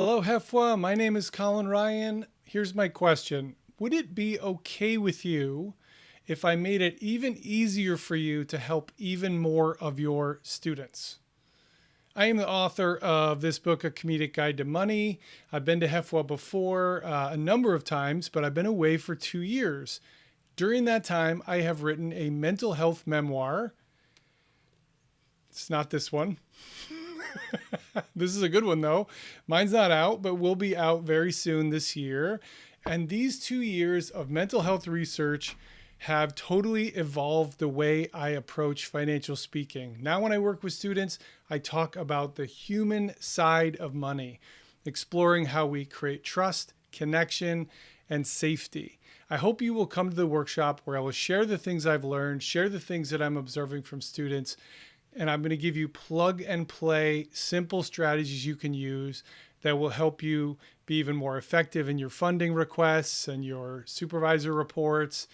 Hello, HEFWA. My name is Colin Ryan. Here's my question. Would it be okay with you if I made it even easier for you to help even more of your students? I am the author of this book, A Comedic Guide to Money. I've been to HEFWA before a number of times, but I've been away for 2 years. During that time, I have written a mental health memoir. It's not this one. This is a good one, though. Mine's not out, but will be out very soon this year. And these 2 years of mental health research have totally evolved the way I approach financial speaking. Now, when I work with students, I talk about the human side of money, exploring how we create trust, connection, and safety. I hope you will come to the workshop where I will share the things I've learned, share the things that I'm observing from students, and I'm going to give you plug and play simple strategies you can use that will help you be even more effective in your funding requests and your supervisor reports,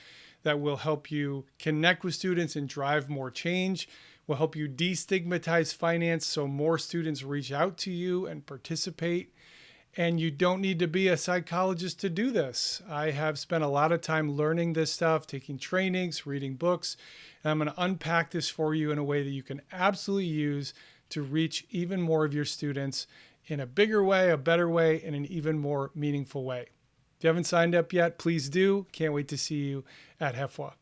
that will help you connect with students and drive more change, will help you destigmatize finance so more students reach out to you and participate. And you don't need to be a psychologist to do this. I have spent a lot of time learning this stuff, taking trainings, reading books, and I'm going to unpack this for you in a way that you can absolutely use to reach even more of your students in a bigger way, a better way, and an even more meaningful way. If you haven't signed up yet, please do. Can't wait to see you at HEFWA.